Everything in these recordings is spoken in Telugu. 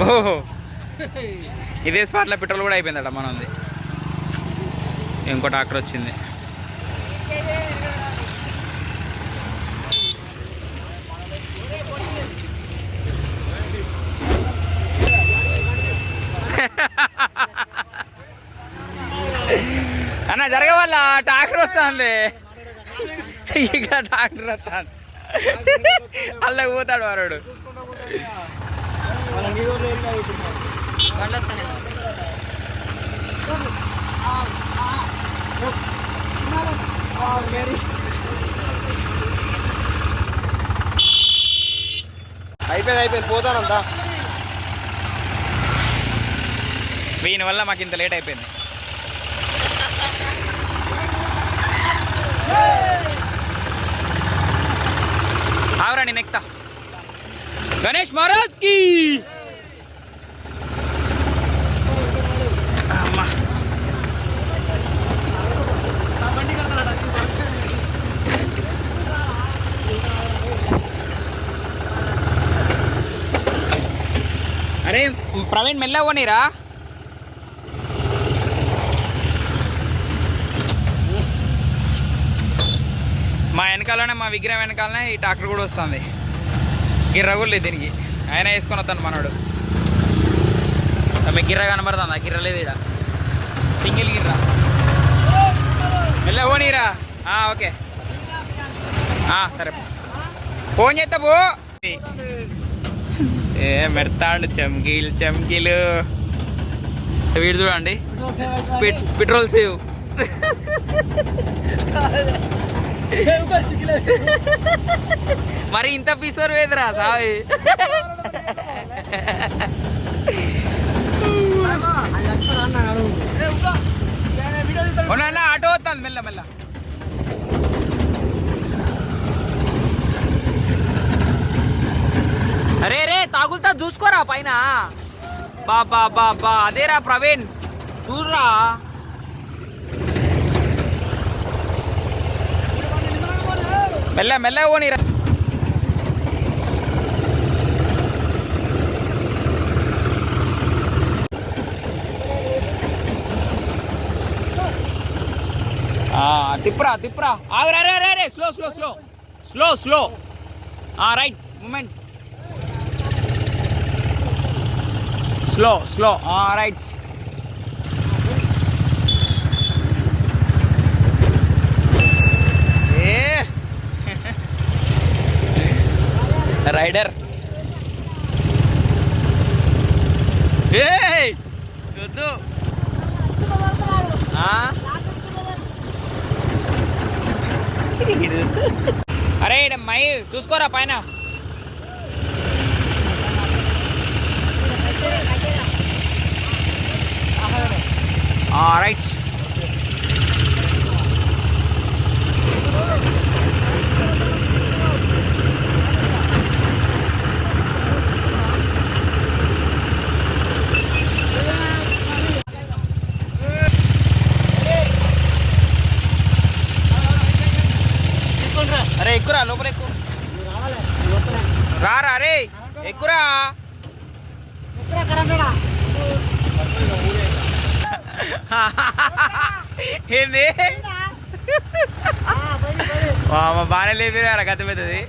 ఓహో ఇదే స్పాట్లో పెట్రోల్ కూడా అయిపోయిందట మనది. ఇంకో ట్రాక్టర్ వచ్చింది. అన్న జరగవల్ల ట్రాక్టర్ వస్తుంది. ఇక ట్రాక్టర్ వస్తాను అల్లకి పోతాడు వాడు. అయిపోయింది పోతానంతా. దీని వల్ల మాకు ఇంత లేట్ అయిపోయింది. ఆవరా నేను ఎక్కుతా. గణేష్ మహారాజ్ కి అమ్మా. అరే ప్రవీణ్ మెల్లగా పోనీరా. మా వెనకాలనే మా విగ్రహం వెనకాలనే ఈ ట్రాక్టర్ కూడా వస్తుంది. గిర్ర కూడా లేదు దీనికి. ఆయన వేసుకొని వస్తాను మనోడు. మీకు గిర్ర కనబడుతుంది. గిర్ర లేదు ఇక్కడ, సింగిల్ గిర్ర. మెల్ల పోనీరా. ఓకే సరే ఫోన్ చేస్తా పో. ఏ మెడతాడు చమ్కీలు. వీడు చూడండి పెట్రోల్ సేవ్. మరి ఇంత పిసోరు వేదరా సావి. ఆటో వస్తుంది మెల్ల మెల్ల. అరే రే తాగులుతా చూసుకోరా పైన. బా అదేరా ప్రవీణ్ చూడరా. మెల్ల పోనీరా. తిప్పురా ఆగురా. రే slow right movement. Slow right. Rider వద్దు. అరే మై చూసుకోరా పైన. రైట్. అరే ఎక్కురా లోపల ఎక్కువ రా. అరే ఎక్కురా. ఏంది బాగానే లేదురా గత పెద్దది.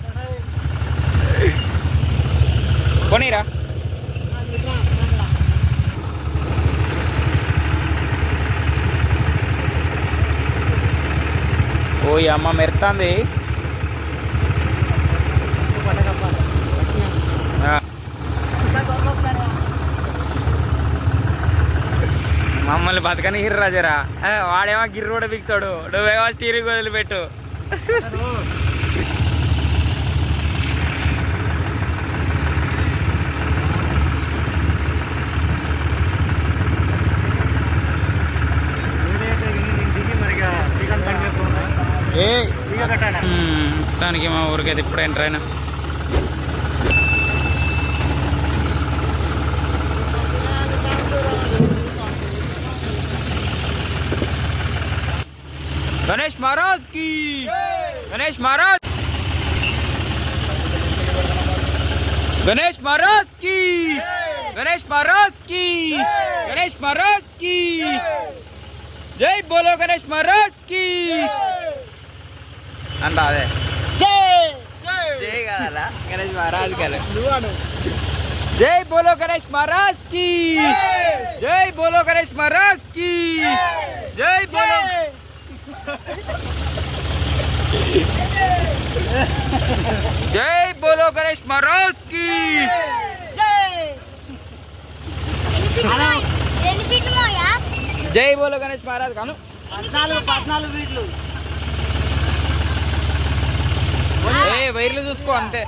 పోనీరా. ఓ అమ్మ మెరుతుంది. మమ్మల్ని బతకని రాజరా. వాడేమో గిర్రు కూడా బిగుతాడు, నువ్వేమో స్టీరింగ్ వదిలిపెట్టు. దానికి మా ఊరికైతే ఇప్పుడు ఎంటర్ అయినా. गणेश महाराज की गणेश महाराज की గణేష్ మహారాజ్ కి గణేష్ మహారాజ్ కి జై బోలో గణేష్ మహారాజ్ కి అంట అదే జై కదా గణేష్ మహారాజ్ కదా జై బోలో గణేష్ మహారాజ్ కి జై బోలో గణేష్ మహారాజ్ కి జై బోలో జై బోలో గణేష్ మహారాజ్ కి జై బోలో గణేష్ మహారాజ్ కాను 14 ఫీట్లు ఏ వైర్లు చూసుకో అంతే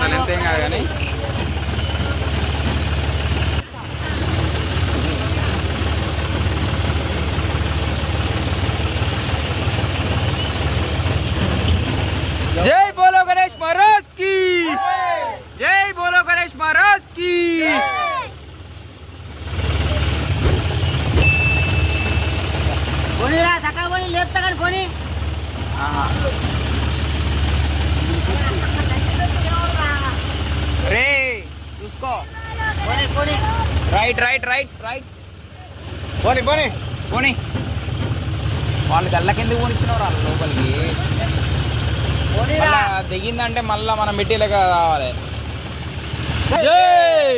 ఎంతేం కాదు కానీ జై బోలో గణేష్ మహారాజ్ కి జై బోలో గణేష్ మహారాజ్ కి పోనీరా చక్కగా పోనీ లేపుతా కానీ పోనీ రే చూసుకో పోనీ పోనీ రైట్ రైట్ రైట్ రైట్ పోనీ పోనీ పోనీ వాళ్ళు గల్ల కిందకి పోనిచ్చినారు వాళ్ళ లోపలికి పోనీరా మళ్ళా దిగిందంటే మళ్ళా మనం మెటీరియల్ కావాలి జై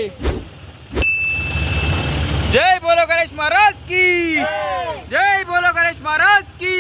జై బోలో గణేష్ మహారాజ్ కి జై బోలో గణేష్ మహారాజ్ కి